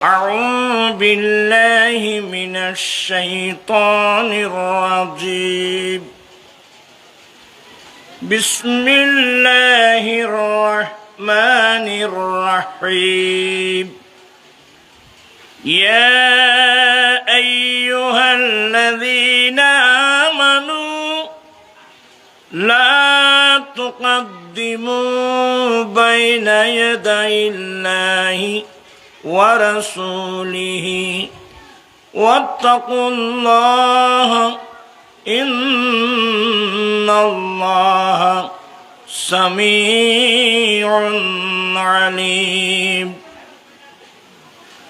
أعوذ بالله من الشيطان الرجيم بسم الله الرحمن الرحيم يا أيها الذين آمنوا لا تقدموا بين يدي الله ورسوله واتقوا الله إن الله سميع عليم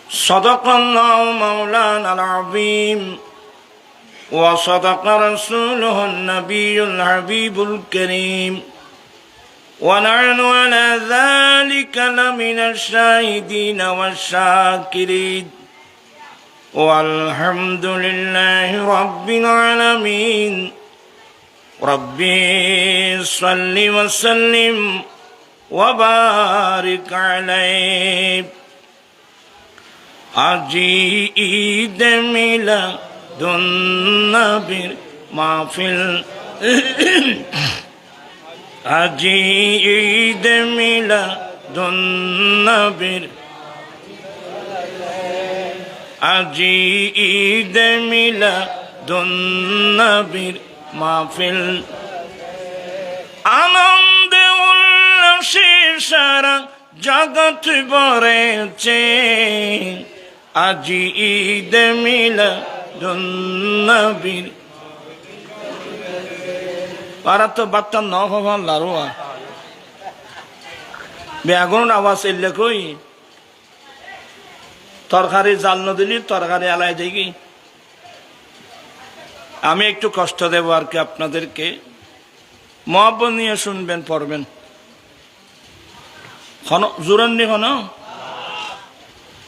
صدق الله مولانا العظيم وصدق رسوله النبي الحبيب الكريم ونحن على ذلك لمن الشاهدين والشاكرين والحمد لله رب العالمين ربي صل وسلم وبارك عليه আজি ঈদ মিলাদুন নবীর মাহফিল আজি ঈদ মিলাদুন নবীর আজি ঈদ মিলাদুন নবীর মাহফিল আনন্দে উল্লাসে সারা জগৎ ভরেছে আজি ঈদ মিলাদুন নবীর পারা তো বার্তা ন হবার লারোয়া বেগুন আওয়াজ এলে কই তরকারি জাল নদিলি তরকারি আলাই দেখি আমি একটু কষ্ট দেব আর কি আপনাদেরকে মহব্বত নিয়ে শুনবেন পড়বেন জোরান্নি হন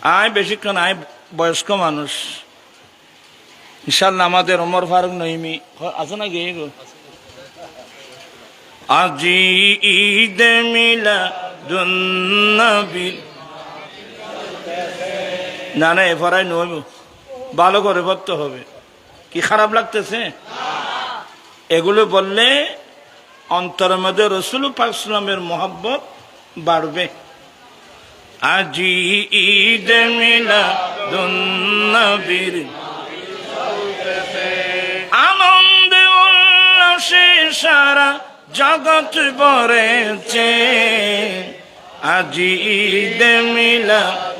আয় বেশিক্ষণ আয় বয়স্ক মানুষ ইনশাল্লাহ আমাদের ওমর ফারুক নইমি আছে না গিয়ে গো আজি ঈদ মিলাদুন নবীর না না এফারাই নইব ভালো করে পড়তে হবে কি খারাপ লাগতেছে এগুলো বললে অন্তরের মধ্যে রাসূল পাক সাল্লাল্লাহু আলাইহি ওয়াসাল্লামের মহব্বত বাড়বে আজি ঈদ মিলাদুন নবীর আনন্দ উল্লাসে সারা জগৎ ভরেছে আজি ঈদ মিলাদুন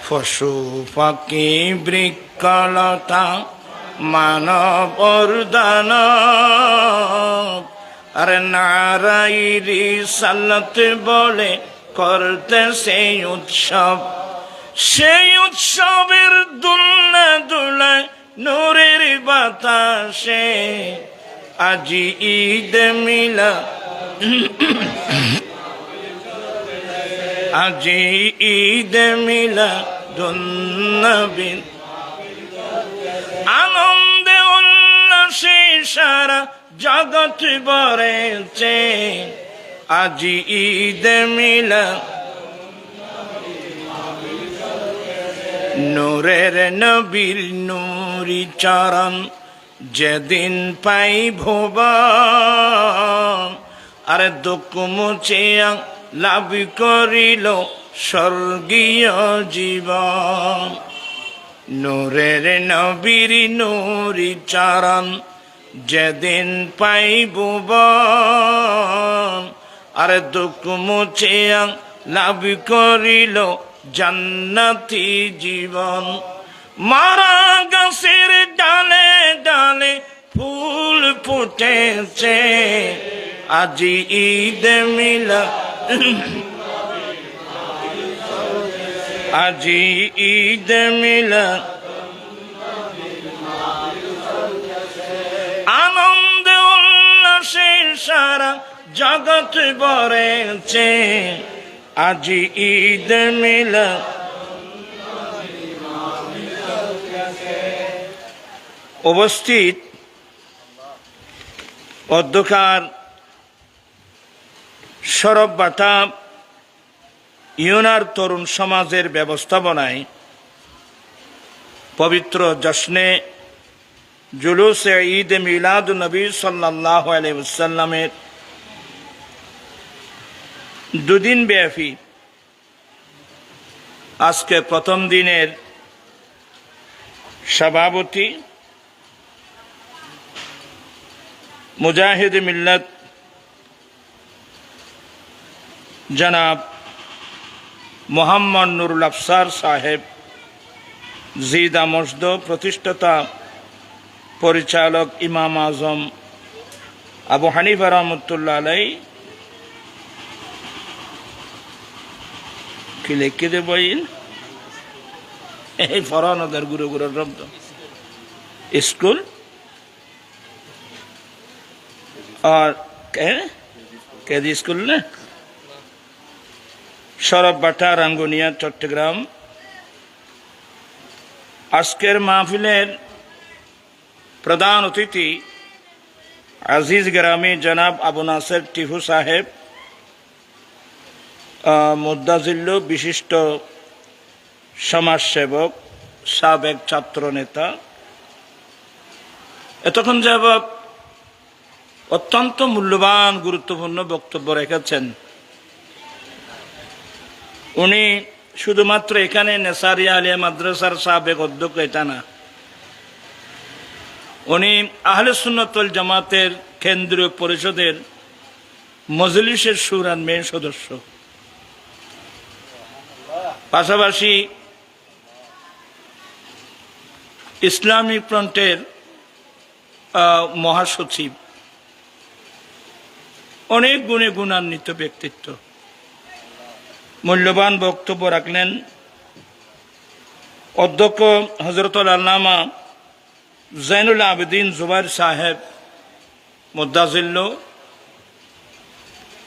পশু পাখি বৃক্ষলতা মানব দানব আরে নারাই রিসালাত বলে করতে সেই উৎসবের দুলনা দুলায় নূরের বাতাসে আজি ঈদ আজি ঈদ মিলাদুন নবীর আনন্দে উল্লাসে সারা জগৎ ভরেছে আজি ঈদ নূরের নবীর নূরি চরণ যেদিন পাই ভুবন আরে দুঃখ মুছিয়া লাভ করিল স্বর্গীয় জীবন নূরের নবীর নূরি চরণ যেদিন পাই ভুবন আরে দুঃখ মুছিয়া লাভ করিল জান্নাতি জীবন মারা গাছের ডালে ডালে ফুল ফুটেছে আজি ঈদ আজি ঈদ আনন্দ উল্লাসে সারা জগৎ ভরেছে আজি ঈদ উপস্থিত অধ্যকার সরব বাটা ইউনার তরুণ সমাজের ব্যবস্থাপনায় পবিত্র জশ্নে জুলুসে ঈদ মিলাদ নবী সাল্লাল্লাহু আলাইহি ওয়াসাল্লামের দুদিন ব্যাপী আজকে প্রথম দিনের সভাপতি মুজাহিদ মিল্লাত জনাব মোহাম্মদ নুরুল আফসার সাহেব জিদা মসদ, প্রতিষ্ঠাতা পরিচালক ইমাম আজম আবু হানিফা রহমতুল্লাহ আলাই কি লিখে দেব এই ফরানদের গুরু গুরুর রব্দ স্কুল আর কেদি স্কুল না সরববাটা রাঙ্গুনিয়া চট্টগ্রাম। আজকের মাহফিলের প্রধান অতিথি আজিজ গ্রামী জনাব আবু নাসের টিপু সাহেব মুদ্দাজিল্লু, বিশিষ্ট সমাজসেবক, সাবেক ছাত্র নেতা। এতক্ষণ যাবৎ অত্যন্ত মূল্যবান গুরুত্বপূর্ণ বক্তব্য রেখেছেন। উনি শুধুমাত্র এখানে নেসারিয়া আলিয়া মাদ্রাসার সাবেক অধ্যক্ষ এটা না, উনি আহলে সুন্নাত ওয়াল জামাতের কেন্দ্রীয় পরিষদের মজলিসের শুরার মেন সদস্য, পাশাপাশি ইসলামিক ফ্রন্টের মহাসচিব। অনেক গুণে গুণান্বিত ব্যক্তিত্ব। মূল্যবান বক্তব্য রাখলেন অধ্যক্ষ হযরতুল আল্লামা জৈনুল আবেদিন জুবাইর সাহেব মুদ্দাজিল্লু।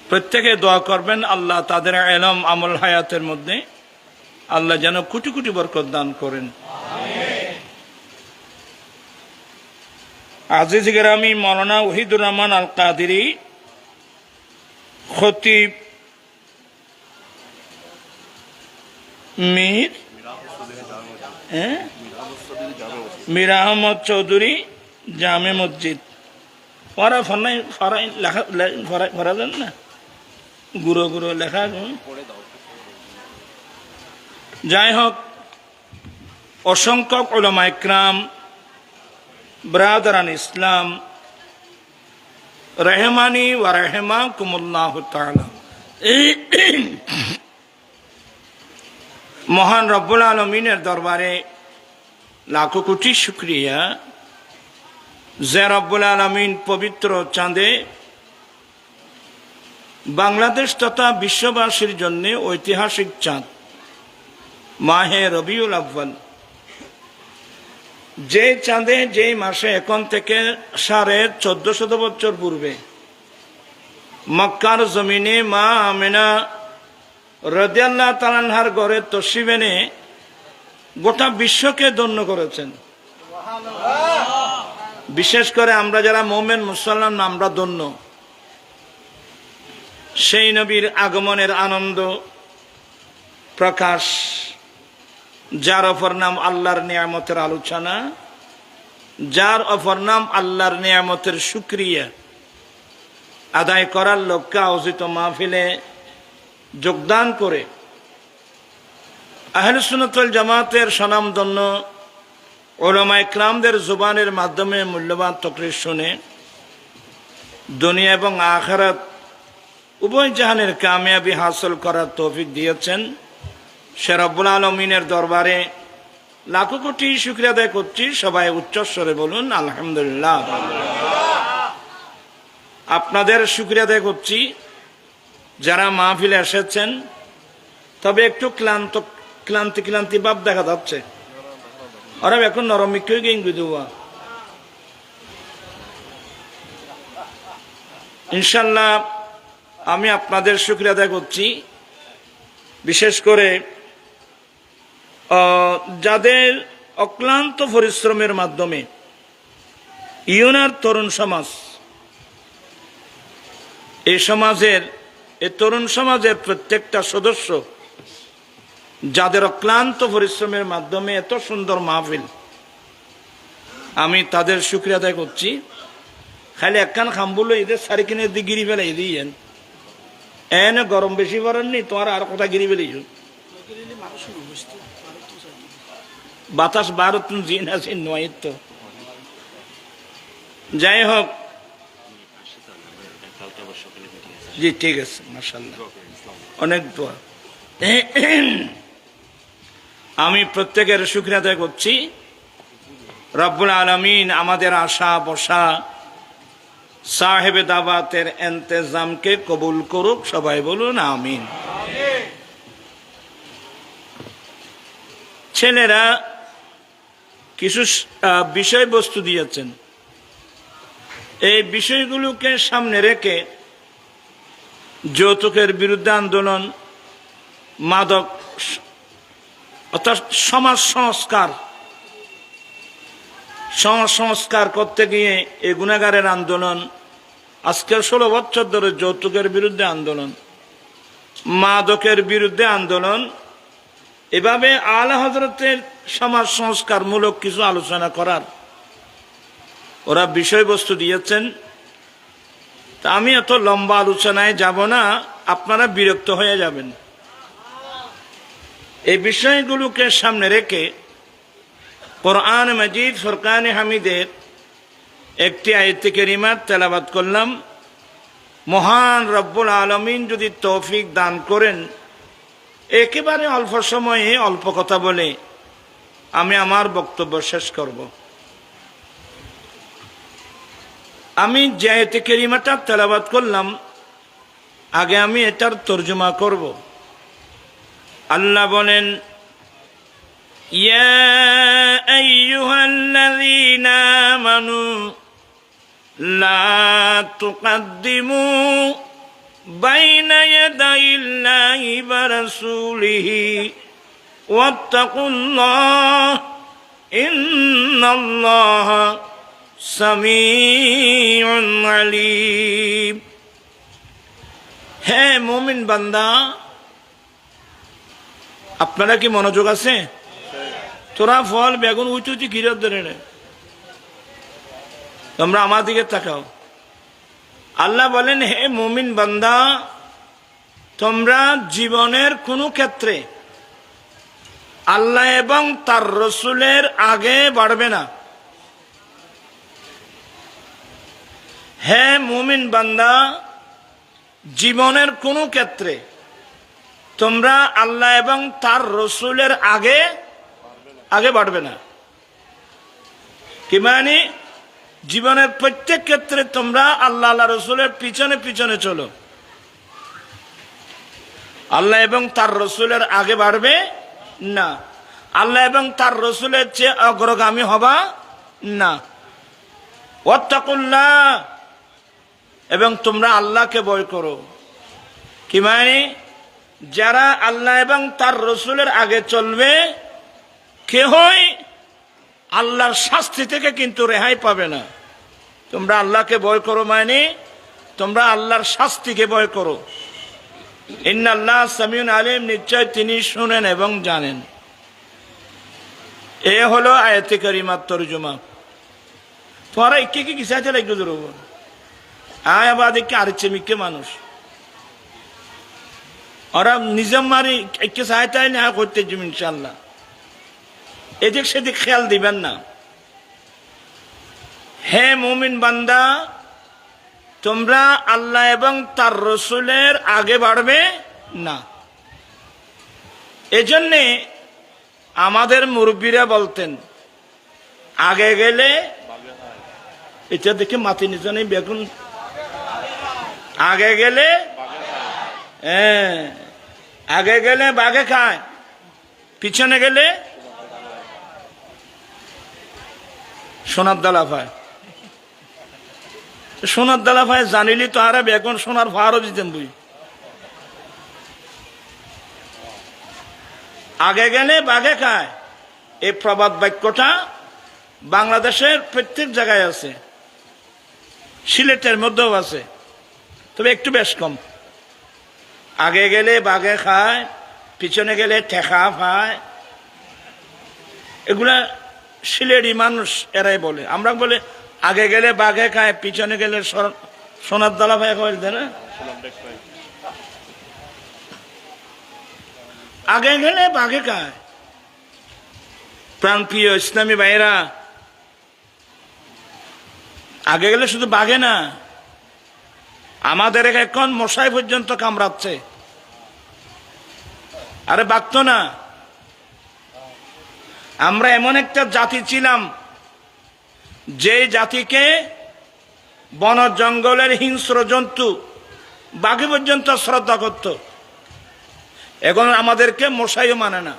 প্রত্যেকে দোয়া করবেন আল্লাহ তাদের ইলম আমল হায়াতের মধ্যে আল্লাহ যেন কোটি কোটি বরকত দান করেন। আজিজ গ্রামী মৌলানা ওহিদুর রহমান আল কাদেরী, খতিব মীর আহমদ চৌধুরী জামে মসজিদ। ফরা যান না, গুঁড়ো গুঁড়ো লেখা। যাই হোক, অসংখ্য উলামা ইকরাম, ব্রাদারান ইসলাম, রহমানি ওয়া রাহিমাকুমুল্লাহু তাআলা। মহান রব্বুল আলমিনের দরবারে লাখো কোটি শুকরিয়া যে রব্বুল আলমিন পবিত্র চাঁদে বাংলাদেশ তথা বিশ্ববাসীর জন্য ঐতিহাসিক চাঁদ মাহে রবিউল আউয়াল, যে চাঁদে যে মাসে এখন থেকে 1450 বছর পূর্বে মক্কার জমিনে মা আমিনা রাদিয়াল্লাহু তাআলা আনহার ঘরে তশরিফ এনে গোটা বিশ্বকে ধন্য করেছেন। বিশেষ করে আমরা যারা মুমিন মুসলমান আমরা ধন্য। সেই নবীর আগমনের আনন্দ প্রকাশ, যার অপর নাম আল্লাহর নিয়ামতের আলোচনা, যার অপর নাম আল্লাহর নিয়ামতের শুকরিয়া আদায় করার লক্ষ্যে আয়োজিত মাহফিলে যোগদান করে আহলে সুন্নাত ওয়াল জামাতের স্বনামধন্য উলামা ইকরামদের জুবানের মাধ্যমে মূল্যবান তাকরীর শুনে দুনিয়া এবং আখিরাত উভয় জাহানের কামিয়াবি হাসিল করার তৌফিক দিয়েছেন সে রব্বুল আলামিনের দরবারে লাখো কোটি শুকরিয়া আদায় করছি। সবাই উচ্চস্বরে বলুন আলহামদুলিল্লাহ। আপনাদের শুকরিয়া আদায় করছি যারা মাহফিলে এসেছেন, তবে একটু ক্লান্তি ভাব দেখা যাচ্ছে। ওরা এখন নরমিক হয়ে গিয়ে দেওয়া। ইনশাল্লাহ আমি আপনাদের শুকরিয়া আদায় করছি, বিশেষ করে যাদের অক্লান্ত পরিশ্রমের মাধ্যমে ইউনার তরুণ সমাজ, এই তরুণ সমাজের প্রত্যেকটা সদস্য যাদের অক্লান্ত পরিশ্রমের মাধ্যমে এত সুন্দর মাহফিল, আমি তাদের শুকরিয়া আদায় করছি। খালি একখান খাম বললো এদের সারি কিনে গিরি ফেলে দিয়েন, এনে গরম বেশি পড়েননি, তোমার আর কথা গিরি ফেলেছ। বাতাস ভারত জিন আছে নয় তো। যাই হোক, জি ঠিক আছে, মাশাআল্লাহ, অনেক দোয়া। আমি প্রত্যেকের শুকরিয়া আদায় করছি। রব্বুল আলামিন আমাদের আশা বসা সাহেবে দাওয়াতের ইন্তেজামকে কবুল করুক, সবাই বলুন আমিন। ছেলেরা কিছু বিষয়বস্তু দিয়েছেন, এই বিষয়গুলোকে সামনে রেখে যৌতুকের বিরুদ্ধে আন্দোলন, মাদক অর্থাৎ সমাজ সংস্কার করতে গিয়ে এই গুনাহগারের আন্দোলন, আজকের 16 বছর ধরে যৌতুকের বিরুদ্ধে আন্দোলন, মাদকের বিরুদ্ধে আন্দোলন, এভাবে আলা হযরতের সমাজ সংস্কারমূলক কিছু আলোচনা করার ওরা বিষয়বস্তু দিয়েছেন। তা আমি এত লম্বা আলোচনায় যাব না, আপনারা বিরক্ত হয়ে যাবেন। এই বিষয়গুলোকে সামনে রেখে কোরআন মাজিদ ফুরকানে হামিদের একটি আয়াত কারিমা তেলাওয়াত করলাম। মহান রব্বুল আলামিন যদি তৌফিক দান করেন, একেবারে অল্প সময়ে অল্প কথা বলে আমি আমার বক্তব্য শেষ করব। আমি যে আয়াত কারিমাটা তেলাওয়াত করলাম, আগে আমি এটার তর্জমা করব। আল্লাহ বলেন, ইয়া আইয়ুহাল্লাযীনা আমানু লা তুকদ্দিমু বাইনা ইয়াদাইল্লাহি ওয়া রাসূলিহি ওয়াত্তাকুল্লাহ ইন্নাল্লাহা সামিউন আলীম। হে মুমিন বান্দা, আপনারা কি মনোযোগ আছে? তোরা ফল বেগুন উঁচু উঁচু ঘিরে ধরে নে, তোমরা আমার দিকে তাকাও। আল্লাহ বলেন, হে মুমিন বান্দা, তোমরা জীবনের কোনো ক্ষেত্রে আল্লাহ এবং তার রসুলের আগে বাড়বে না। হে মুমিন বান্দা, জীবনের কোনো ক্ষেত্রে তোমরা আল্লাহ এবং তার রসুলের আগে বাড়বে না। কি মানে? জীবনের প্রত্যেক ক্ষেত্রে তোমরা আল্লাহ রসুলের পিছনে পিছনে চলো, আল্লাহ এবং তার রসুলের আগে বাড়বে না, আল্লাহ এবং তার রসুলের চেয়ে অগ্রগামী হবা না। ওয়াত্তাকুল্লাহ, এবং তোমরা আল্লাহকে ভয় করো। কি মানে? যারা আল্লাহ এবং তার রসুলের আগে চলবে, কেহই আল্লাহর শাস্তি থেকে কিন্তু রেহাই পাবে না। তোমরা আল্লাহকে ভয় করো মানে তোমরা আল্লাহর শাস্তিকে ভয় করো। ইন্নাল্লাহ সামিউন আলিম, নিশ্চয় তিনি শুনেন এবং জানেন। এ হলো আয়াতে কারিমার তরজমা। তোমরা একে কি কিসা চলে একটু ধরব আয় আবার দেখে আরেকছে মিকে মানুষ, ওরা নিজম মারি একে সাহায্য না করতে যাবে ইনশাল্লাহ। এদিক সেদিক খেয়াল দিবেন না। হে মুমিন বান্দা, তোমরা আল্লাহ এবং তার রসুলের আগে বাড়বে না। এজন্যে আমাদের মুরব্বীরা বলতেন, আগে গেলে, এটা দেখে মাতি নিচে নেই বেগুন, আগে গেলে আগে গেলে বাঘে খায়, পিছনে গেলে সোনার দালা পায়। সোনার দালা পায় জানিলি তো আরে বেগুন সোনার ভাড়ও দিতেন বুঝি। আগে গেলে বাঘে খায়, এই প্রবাদ বাক্যটা বাংলাদেশের প্রত্যেক জায়গায় আছে, সিলেটের মধ্যেও আছে, তবে একটু বেশ কম। আগে গেলে বাঘে খায়, পিছনে গেলে ঠেকা পায়, এগুলা সিলেটি মানুষ এরাই বলে। আমরা বলে আগে গেলে বাঘে খায়, পিছনে গেলে সোনার দলা পায় না। আগে গেলে বাঘে খায়। প্রাণপ্রিয় ইসলামী ভাইয়েরা, আগে গেলে শুধু বাঘে না, আমাদের এখন মশাই পর্যন্ত কামড়াচ্ছে। আরে বাঘ তো না, আমরা এমন একটা জাতি ছিলাম যে জাতিকে বন জঙ্গলের হিংস্র জন্তু বাঘে পর্যন্ত শ্রদ্ধা করত। এখন আমাদেরকে মশাইও মানে না।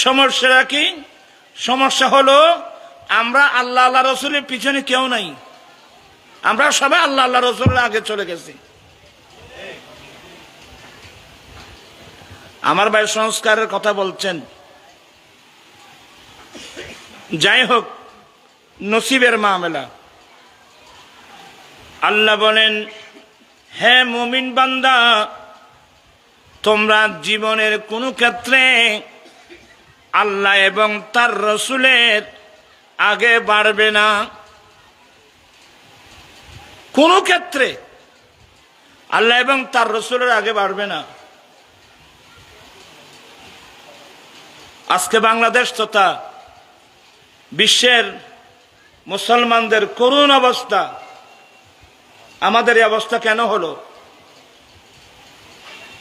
সমস্যাটা কি? সমস্যা হলো আমরা আল্লাহ আল্লাহ রসুলের পিছনে কেউ নাই, আমরা সবাই আল্লাহ আল্লাহ রসুলের আগে চলে গেছি। আমার ভাই সংস্কারের কথা বলছেন, যাই হোক, নসিবের মামলা। আল্লাহ বলেন, হে মুমিন বান্দা, তোমরা জীবনের কোন ক্ষেত্রে আল্লাহ এবং তার রসুলের আগে বাড়বে না। কোন ক্ষেত্রে আল্লাহ এবং তার রসুলের আগে বাড়বে না। আজকে বাংলাদেশ তথা বিশ্বের মুসলমানদের করুণ অবস্থা। আমাদের এই অবস্থা কেন হলো?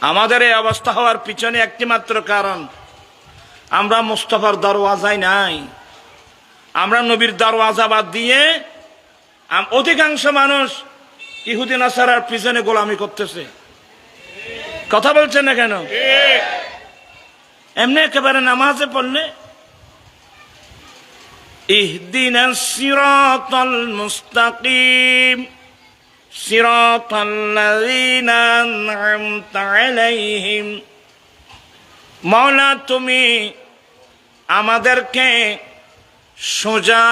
আমাদের এই অবস্থা হওয়ার পিছনে একটি মাত্র কারণ, আমরা মুস্তাফার দরওয়াজায় নাই। আমরা নবীর দরওয়াজা বাদ দিয়ে অধিকাংশ মানুষ ইহুদি নাসারার পিছনে গোলামি করতেছে। কথা বলছেন না কেন? এমনি একেবারে নামাজে পড়লে ইহদিনাস সিরাতাল মুস্তাকিম সিরাতাল্লাযীনা আন'আমতা আলাইহিম, মাওলা তুমি আমাদেরকে সোজা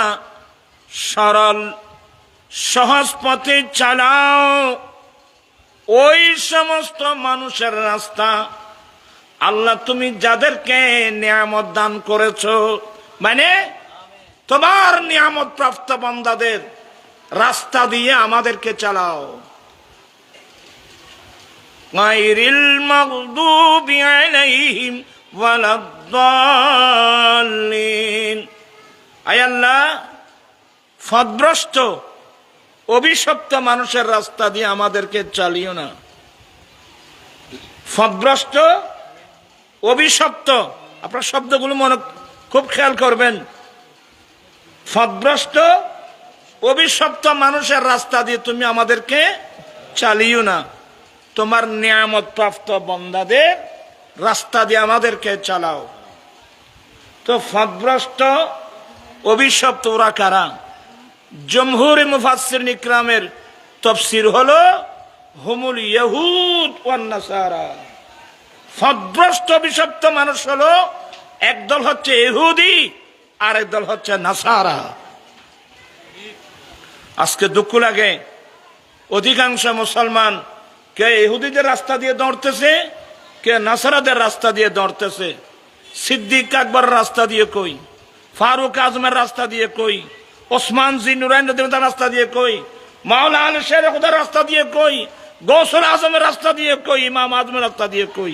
সরল সহজ পথে চালাও, ওই সমস্ত মানুষের রাস্তা আল্লাহ তুমি যাদেরকে নিয়ামত দান করেছো, মানে তোমার নিয়ামত প্রাপ্ত বান্দাদের রাস্তা দিয়ে আমাদেরকে চালাও। গায়রিল মাগদুবি আলাইহিম ওয়ালাদ-দাল্লিন। আয় আল্লাহ, পথভ্রষ্ট অভিশপ্ত মানুষের রাস্তা দিয়ে আমাদেরকে চালিও না। পথভ্রষ্ট অভিশপ্ত, আপনার শব্দগুলো মনে খুব খেয়াল করবেন। পথভ্রষ্ট অভিশপ্ত মানুষের রাস্তা দিয়ে তুমি আমাদেরকে চালিও না, তোমার নিয়ামত প্রাপ্ত বান্দাদের রাস্তা দিয়ে আমাদেরকে চালাও। তো পথভ্রষ্ট অভিশপ্ত ওরা কারা? জমহুর মুফাসসিরিন ইকরামের তাফসীর হলো হুমুল ইয়াহুদ ওয়ান নাসারা। পথভ্রষ্ট অভিশপ্ত মানুষ হলো একদল হচ্ছে ইহুদি আর একদল হচ্ছে নাসারা। আজকে দুঃখ লাগে, অধিকাংশ মুসলমান কে ইহুদিদের রাস্তা দিয়ে দৌড়তেছে, কে নাসারাদের রাস্তা দিয়ে দৌড়তেছে। সিদ্দিক আকবর রাস্তা দিয়ে কই, ফারুক আজমের রাস্তা দিয়ে কই, ওসমান জিনুরাইন রাস্তা দিয়ে কই, মাওলানা আলী শের খুদার রাস্তা দিয়ে কই, গৌসুল আজমের রাস্তা দিয়ে কই, ইমাম আজমের রাস্তা দিয়ে কই।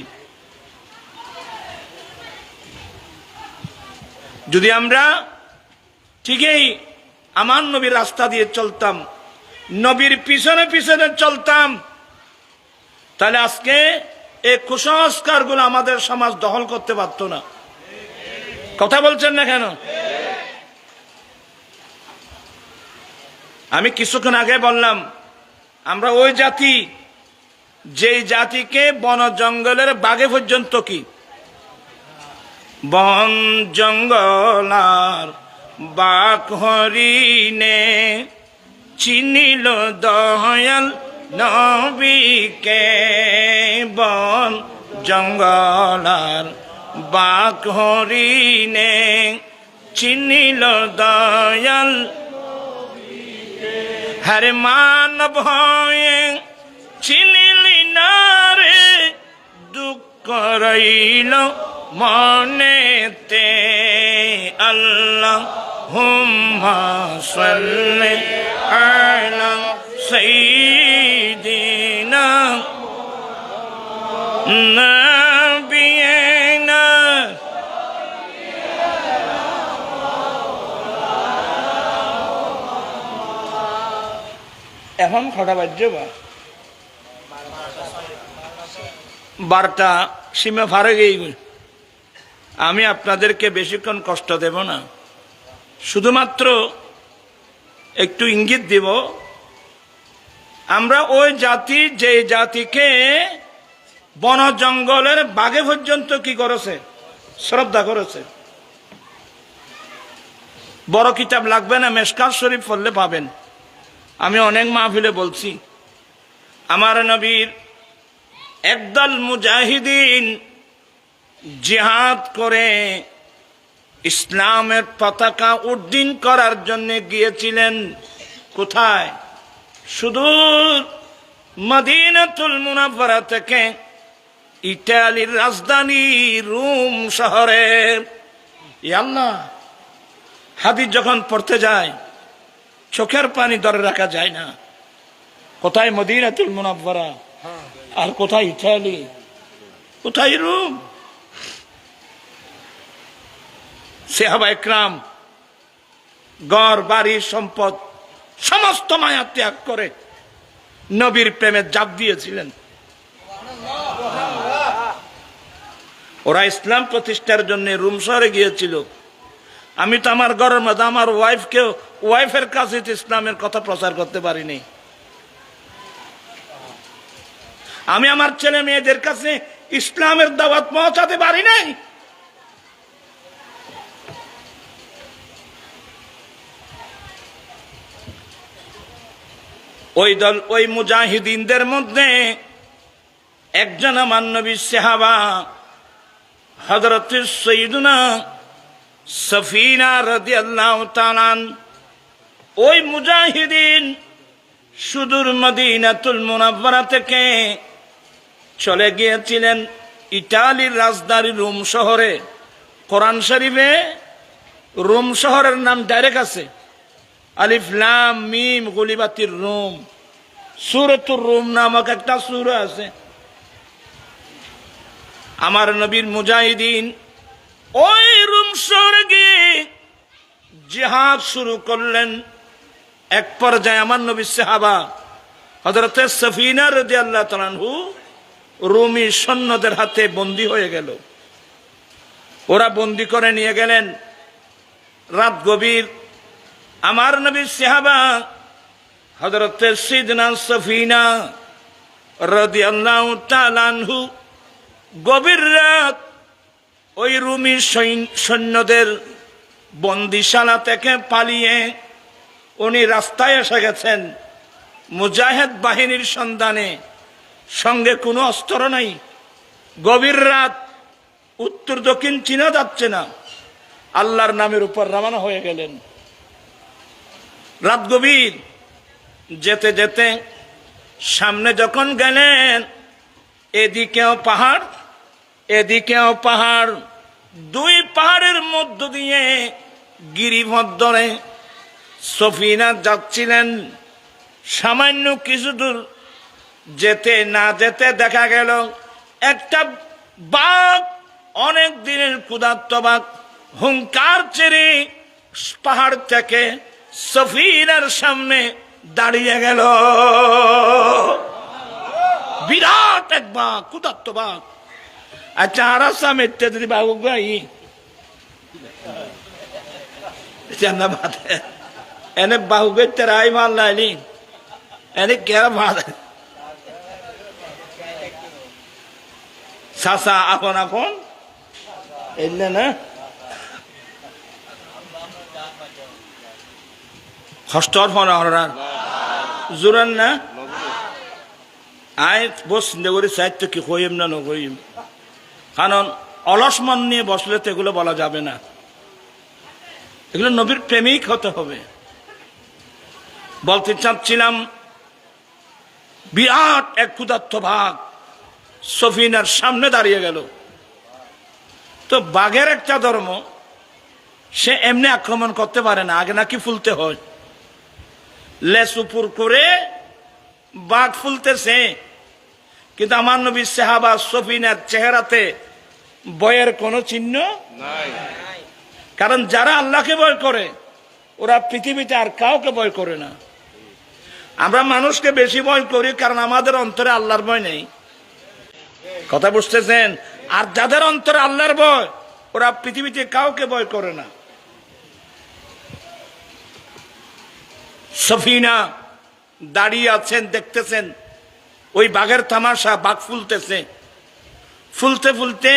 যদি আমরা ঠিকই আমার নবীর রাস্তা দিয়ে চলতাম, নবীর পিছনে পিছনে চলতাম, তাহলে আজকে এই কুসংস্কার গুলো আমাদের সমাজ দখল করতে পারত না। কথা বলছেন না কেন? আমি কিছুক্ষণ আগে বললাম, আমরা ওই জাতি যেই জাতিকে বন জঙ্গলের বাঘে পর্যন্ত কি বন জঙ্গল আর বাঘ হরিণে চিনিল দয়াল নবীকে, বন জঙ্গল আর বাঘ হরিণে চিনিল দয়াল, হরে মানব হয়ে চিনিলি না রে দুঃখ করাইল মনেতে আল্লাহুম্মা সাল্লি আলা সাইয়্যিদিনা নাবিয়িনা। এখন খটা বাজ্য বা 12টা সীমা ফারে গেই। আমি আপনাদেরকে বেশিক্ষণ কষ্ট দেব না, শুধুমাত্র একটু ইঙ্গিত দেব। আমরা ওই জাতি, যে জাতিকে বন জঙ্গলের বাঘে পর্যন্ত কি করেছে, শ্রদ্ধা করেছে। বড় কিতাব লাগবে না, মেশকাত শরীফ পড়লে পাবেন। আমি অনেক মাহফিলে বলছি, আমার নবীর একদল মুজাহিদিন জিহাদ করে ইসলামের পতাকা উড্ডীন করার জন্য গিয়েছিলেন। কোথায়? সুদূর মদিনাতুল মুনাওয়ারা থেকে ইতালির রাজধানী রোম শহরে। আল্লাহ, হাদিস যখন পড়তে যায় চোখের পানি ধরে রাখা যায় না। কোথায় মদিনাতুল মুনাওয়ারা, আর কোথায় ইতালি, কোথায় রোম। সাহাবা ইকরাম ঘর বাড়ি সম্পদ সমস্ত মায়া ত্যাগ করে নবীর প্রেমে জাপ দিয়েছিলেন। ওরা ইসলাম প্রতিষ্ঠার জন্য রোম শহরে গিয়েছিল। আমি তো আমার ঘরের মধ্যে আমার ওয়াইফের কাছে ইসলামের কথা প্রচার করতে পারিনি। আমি আমার ছেলে মেয়েদের কাছে ইসলামের দাওয়াত পৌঁছাতে পারি নাই। ওই মুজাহিদিনদের মধ্যে একজন আমার নবী সাহাবা হযরত সাইয়্যিদুনা সফিনা রাদিয়াল্লাহু তাআলা। ওই মুজাহিদিন সুদূর মদিনাতুল মুনাওয়ারা থেকে চলে গিয়েছিলেন ইতালির রাজধানী রোম শহরে। কোরআন শরীফে রোম শহরের নাম ডাইরেক্ট আছে, আলিফ লাম মিম গুলিবাতির রোম। সূরাতুর রোম নামক একটা সূরা আছে। আমার নবীর মুজাহিদিন ওই রোম শহরে গিয়ে জিহাদ শুরু করলেন। এক পর্যায়ে আমার নবী সাহাবা হযরত সফিনা রাদিয়াল্লাহু তাআলা আনহু রোমী সৈন্যদের হাতে বন্দী হয়ে গেল। ওরা বন্দী করে নিয়ে গেলেন। রাত গভীর। আমার নবী সাহাবা হযরত সাইয়্যিদনা সফিনা রাদিয়াল্লাহু তাআলা আনহু গভীর রাত ওই রোমী সৈন্যদের বন্দিশালা থেকে পালিয়ে উনি রাস্তায় এসে গেছেন মুজাহিদ বাহিনীর সন্ধানে। সঙ্গে কোনো অস্ত্র নাই। গভীর রাত, উত্তর দক্ষিণ চিনা যাচ্ছে না। আল্লাহর নামের উপর রওনা হয়ে গেলেন। রাত গভীর। যেতে যেতে সামনে যখন গেলেন, এদিকেও পাহাড় এদিকেও পাহাড়। দুই পাহাড়ের মধ্য দিয়ে গিরিপথ ধরে সফিনা যাচ্ছিলেন। সামান্য কিছু দূর যেতে না যেতে দেখা গেল একটা বাঘ, অনেক দিনের ক্ষুধার্ত বাঘ, হুঙ্কার ছেড়ে পাহাড় থেকে সফিনার সামনে দাঁড়িয়ে গেল। বিরাট এক বাঘ, ক্ষুধার্ত বাঘ। আচ্ছা, আর সামেটে যদি বাঘ গাই এনে বাহু গেতে রাই ভাল লাইনি এনে কেরা ভাল সাসা আপন আপন এলে না কষ্টর ফোন জোরান না আয় বস চিন্তা করে সাহিত্য কি কইম না নকইম। কারণ অলস মন নিয়ে বসলে তো এগুলো বলা যাবে না। এগুলো নবীর প্রেমিক হতে হবে। বলতে চাচ্ছিলাম, বিরাট এক ক্ষুধার্ত বাঘ সফিনার সামনে দাঁড়িয়ে গেল। তো বাঘের একটা ধর্ম, সে এমনি আক্রমণ করতে পারে না, আগে নাকি ফুলতে হয়। লেজ উপর করে বাঘ ফুলতেছে, কিন্তু আমার নবী সাহাবা সফিনার চেহারাতে ভয়ের কোনো চিহ্ন নাই। কারণ যারা আল্লাহকে ভয় করে ওরা পৃথিবীতে আর কাউকে ভয় করে না। আমরা মানুষকে বেশি ভয় করি কারণ আমাদের অন্তরে আল্লাহর ভয় নেই। কথা বুঝতেছেন? আর যাদের অন্তরে আল্লাহর ভয় ওরা পৃথিবীতে কাউকে ভয় করে না। সফিনা দাঁড়িয়ে আছেন, দেখতেছেন ওই বাঘের তামাশা। বাঘ ফুলতেছে, ফুলতে ফুলতে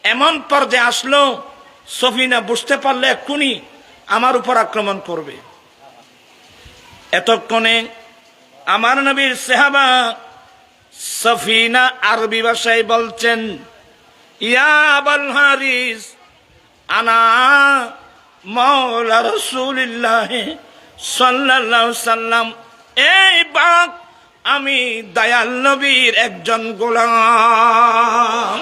এমন পর্যায়ে আসলো সফিনা বুঝতে পারলে এক্ষুনি আমার উপর আক্রমণ করবে। এতক্ষণে আমার নবীর সাহাবা সফিনা আরবি ভাষায় বলছেন, ইয়া আবাল হারিস আনা মাওলা রাসূলুল্লাহ সাল্লাল্লাহু সাল্লাম, এই বাঘ আমি দয়াল নবীর একজন গোলাম।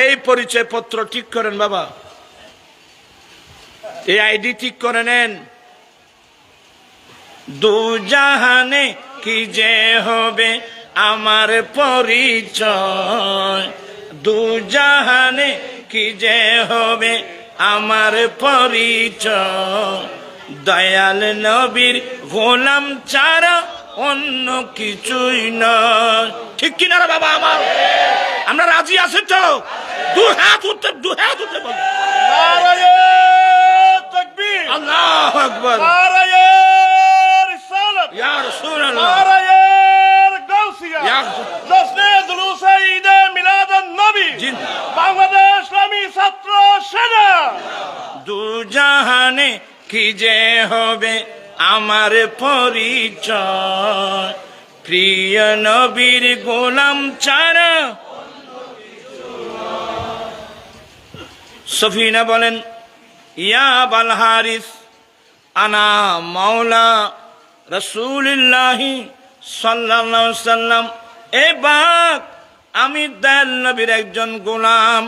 এই পরিচয় পত্র ঠিক করেন বাবা, এই আইডি ঠিক করে নেন। দু জাহানে কি যে হবে আমার পরিচয়, দু জাহানে কি যে হবে আমার পরিচয়, দয়াল নবীর গোলাম ছাড়া অন্য কিছুই নয়। ঠিক কিনা রে বাবা আমার? আমরা রাজি আছি তো? দু হাত উঠতে বল। নারায়ে তাকবীর, আল্লাহু আকবার, নারায়ে রিসালাত, ইয়া রাসূলুল্লাহ, নারায়ে গাউসিয়া, জশ্নে জুলুসে ঈদে মিলাদুন নবী, বাংলাদেশ ইসলামী ছাত্র সেনা। দু জাহানে কি যে হবে আমার পরিচয়, প্রিয় নবীর গোলাম ছাড়া। সফিনা বলেন, ইয়া আবাল হারিস আনা মাওলা রাসূলুল্লাহ সাল্লাল্লাহু সাল্লাম, এ বাঘ আমি দয়াল নবীর একজন গোলাম।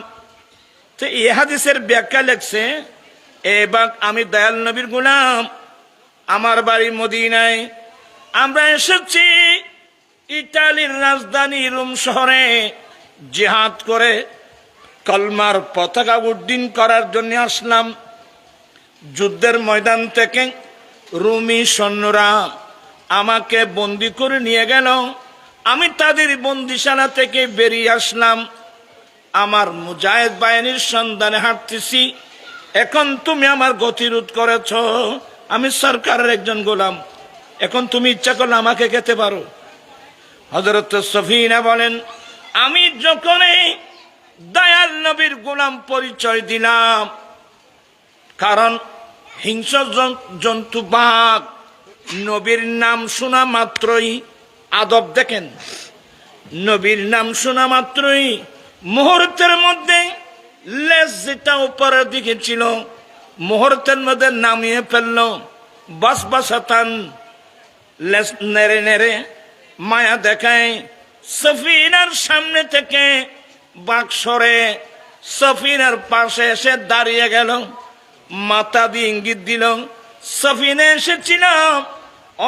তো এই হাদিসের ব্যাখ্যা লেখছে, এ বাঘ আমি দয়াল নবীর গোলাম, আমার বাড়ি মদিনায়, আমরা এসেছি ইতালির রাজধানী রোম শহরে জিহাদ করে কলমার পতাকা উড্ডীন করার জন্য আসলাম। যুদ্ধের ময়দান থেকে রুমি সৈন্যরা আমাকে বন্দি করে নিয়ে গেল, আমি তাদের বন্দিশালা থেকে বেরিয়ে আসলাম, আমার মুজাহিদ বাহিনীর সন্ধানে হাঁটতেছি। এখন তুমি আমার গতিরোধ করেছ, আমি সরকারের একজন গোলাম, এখন তুমি ইচ্ছা করলে আমাকে খেতে পারো। হযরত সফিনা বলেন, আমি যখনই দয়াল নবীর গোলাম পরিচয় দিলাম, কারণ হিংস্র জন্তু বাঘ নবীর নাম শোনা মাত্রই আদব দেখেন, নবীর নাম শোনা মাত্রই মুহূর্তের মধ্যে লেজ যেটা উপরের দিকে ছিল মুহূর্তের মধ্যে নামিয়ে ফেলল। বাসবাসাতান, লেজ নেড়ে নেড়ে মায়া দেখায়। সফিনার সামনে থেকে বাঘ সরে সফিনার পাশে এসে দাঁড়িয়ে গেল, মাথা দিয়ে ইঙ্গিত দিল, সফিনা এসেছিলাম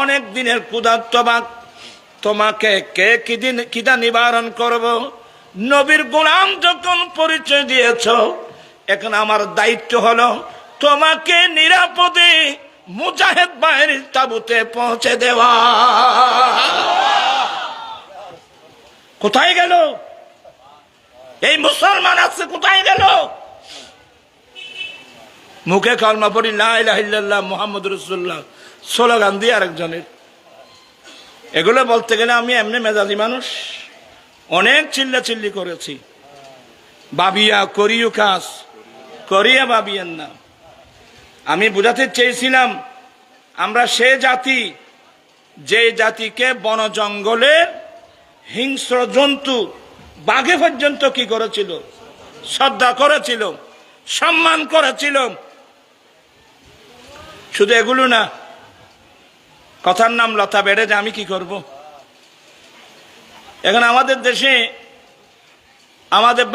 অনেক দিনের ক্ষুধার্ত বাঘ, তোমাকে কে কিদা নিবারণ করব? নবীর গোলাম যখন পরিচয় দিয়েছ, এখন আমার দায়িত্ব হলো তোমাকে নিরাপদে মুজাহিদ বাহিনীর তাঁবুতে পৌঁছে দেওয়া। কোথায় গেল এই মুসলমান? আছে কোথায় গেল? মুখে কালমা পড়ি লা ইলাহা ইল্লাল্লাহ মুহাম্মাদুর রাসূলুল্লাহ, স্লোগান দিয়ে আরেকজনের। এগুলো বলতে গেলে আমি এমনি মেজাজি মানুষ, অনেক চিল্লাচিল্লি করেছি। বাবিয়া করিও কাজ করিয়া বাবিয়েন না। আমি বুঝাতে চেয়েছিলাম আমরা সে জাতি যে জাতিকে বন জঙ্গলের হিংস্র জন্তু বাঘে পর্যন্ত কি করেছিল? শ্রদ্ধা করেছিল, সম্মান করেছিল। শুধু এগুলো না, কথার নাম লতা বেড়ে যে আমি কি করব? এখন আমাদের দেশে, আমাদের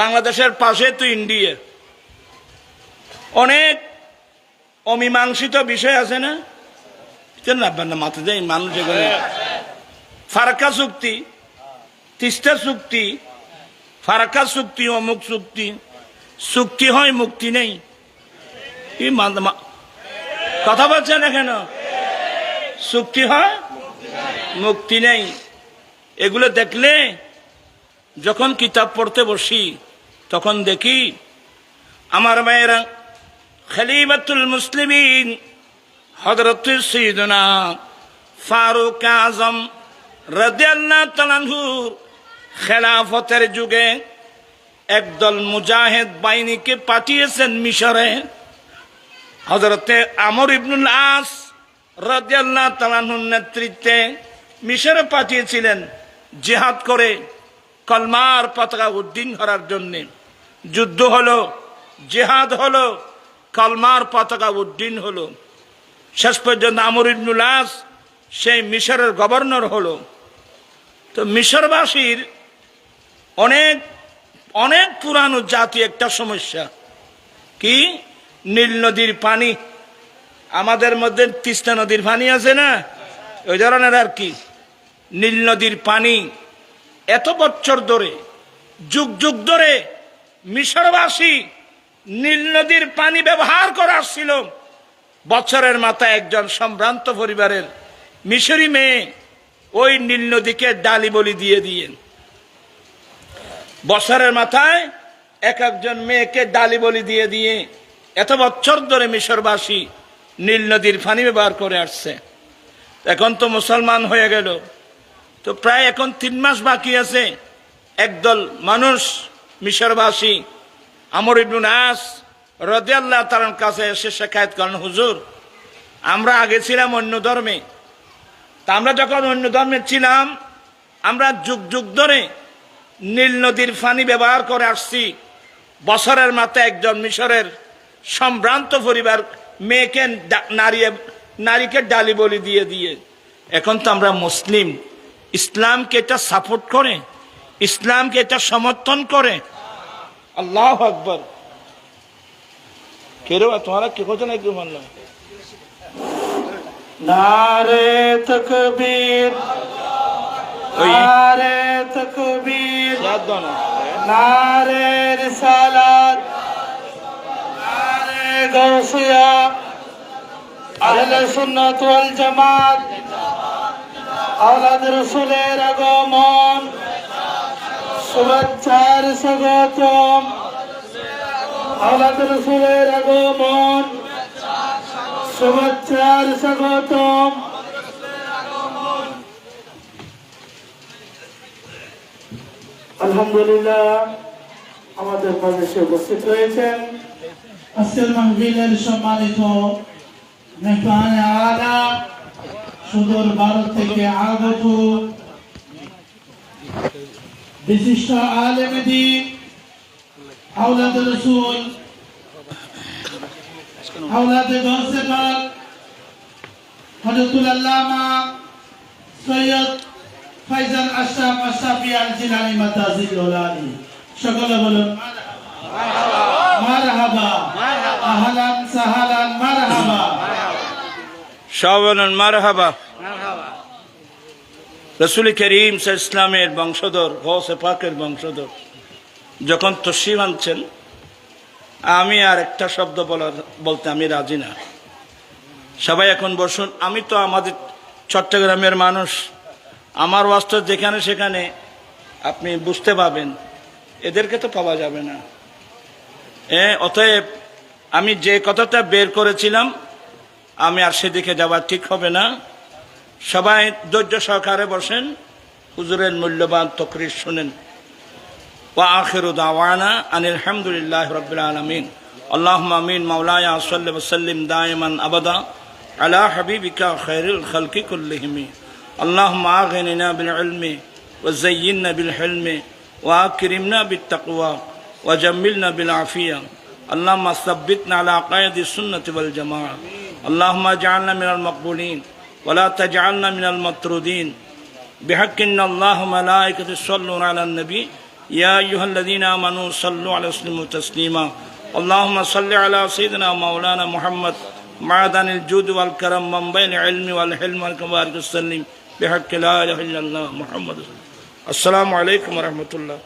বাংলাদেশের পাশে তো ইন্ডিয়া, অনেক অমীমাংসিত বিষয় আছে না? না মাথা যায় মানুষ, এগুলো ফারাক্কা চুক্তি, তিস্তা চুক্তি, ফারাক্কা চুক্তি, অমুক চুক্তি, চুক্তি হয় মুক্তি নেই। কি কথা বলছেন না কেন? চুক্তি হয় মুক্তি নেই। এগুলো দেখলে যখন কিতাব পড়তে বসি তখন দেখি আমার মায়েরা খলিফাতুল মুসলিমিন হযরত সাইয়্যিদুনা ফারুক আযম রাদিয়াল্লাহু তাআলা আনহুর খেলাফতের যুগে একদল মুজাহিদ বাহিনীকে পাঠিয়েছেন মিশরে। হযরতে আমর ইবনুল আস রাদিয়াল্লাহু তাআলা আনহুর নেতৃত্বে মিশরে পাঠিয়েছিলেন জিহাদ করে কলমার পতাকা উড্ডীন করার জন্য। যুদ্ধ হলো, জিহাদ হলো, কলমার পতাকা উড্ডীন হলো। শেষ পর্যন্ত আমর ইবনুল আস সেই মিশরের গভর্নর হলো। তো মিশরবাসীর অনেক অনেক পুরানো জাতি একটা সমস্যা কি, নীল নদীর পানি। আমাদের মধ্যে তিস্তা নদীর পানি আছে না, ওই ধরনের আর কি। নীল নদীর পানি এত বছর ধরে, যুগ যুগ ধরে মিশরবাসী নীল নদীর পানি ব্যবহার করে আসছিল। বছরের মাথায় একজন সম্ভ্রান্ত পরিবারের মিশরি মেয়ে ওই নীল নদীকে ডালি বলি দিয়ে দিয়ে, বছরের মাথায় এক একজন মেয়েকে ডালি বলি দিয়ে দিয়ে এত বছর ধরে মিশরবাসী নীল নদীর পানি ব্যবহার করে আসছে। এখন তো মুসলমান হয়ে গেল, তো প্রায় এখন 3 মাস বাকি আছে। একদল মানুষ মিশরবাসী আমর ইবনুল আস রাদিয়াল্লাহু তাআলার কাছে এসে শিকায়ত করেন, হুজুর আমরা আগে ছিলাম অন্য ধর্মে, তা আমরা যখন অন্য ধর্মে ছিলাম আমরা যুগ যুগ ধরে নীল নদীর পানি ব্যবহার করে আসছি। বছরের মাথায় একজন মিশরের সম্ভ্রান্ত পরিবার মেয়েকে নারীকে ডালি বলি দিয়ে দিয়ে। এখন তো আমরা মুসলিম, ইসলামকে এটা সাপোর্ট করে, ইসলামকে এটা সমর্থন করে। আল্লাহু আকবার। কে রে তোমরা কি কথা না একটু মানলাম? নারে তাকবীর, নারে তাকবীর, নারে রিসালাত, নারে গাউসিয়া, আহলে সুন্নাত ওয়াল জামাত, আওলাদ রাসূলের আগমন, শুভেচ্ছার স্বাগতম, আওলাদ রাসূলের আগমন, শুভেচ্ছার স্বাগতম। আলহামদুলিল্লাহ আমাদের মাঝে এসে উপস্থিত হয়েছেন আজকের মাহফিলের সম্মানিত মেহমান আলা, সুদূর ভারত থেকে আগত বিশিষ্ট আলেম দ্বীন, আওলাদ রাসূল, আওলাদ গাউসে পাক হযরতুল আল্লামা সৈয়দ ফাইজান আশরাফ আশরাফি আল জিলানী মাদাজিলুল আলী, সকলে বলুন মারহাবা, আহলান সাহালান, মারহাবা, শাওয়ালান মারহাবা। রাসূল করিম সাল্লাল্লাহু আলাইহি ইসলামের বংশধর, গাউসে পাকের বংশধর যখন তশরিফ আনছেন, আমি আর একটা শব্দ বলতে আমি রাজি না। সবাই এখন বসুন। আমি তো আমাদের চট্টগ্রামের মানুষ, আমার ওয়াজটা যেখানে সেখানে আপনি বুঝতে পাবেন, এদেরকে তো পাওয়া যাবে না। অতএব আমি যে কথাটা বের করেছিলাম আমি আর সেদিকে যাওয়া ঠিক হবে না। সবাই ধৈর্য সহকারে বসেন, হুজুরের মূল্যবান তকরির শুনেন। ওয়া আখিরু দাওয়ানা আনিল হামদুলিল্লাহি রাব্বিল আলামিন। আল্লাহুম্মা আমিন। মাওলায়া সাল্লি ওয়া সাল্লিম দাইমান আবাদা আলা হাবিবিকা খায়রুল খালকি কুল্লিহিম। আল্লাহুম্মা আগনিনা বিল ইলমি ওয়া যায়্যিননা বিল হিলমি ওয়া আকরিমনা বিত তাকওয়া ওয়া জাম্মিলনা বিল আফিয়া। আল্লাহুম্মা সাব্বিতনা আলা আকাইদি সুন্নতি ওয়াল জামাআহ। আল্লাহুম্মা জাআলনা মিনাল মাকবুলিন ওয়া লা তাজআলনা মিনাল মাতরুদিন। بحق إن الله وملائكته يصلون على النبي يا أيها الذين آمنوا صلوا عليه وسلموا تسليما اللهم صل على سيدنا مولانا محمد معدن الجود والكرم منبع العلم والحلم والكبارك وسلم بحق لا إله إلا الله محمد. السلام عليكم ورحمة الله.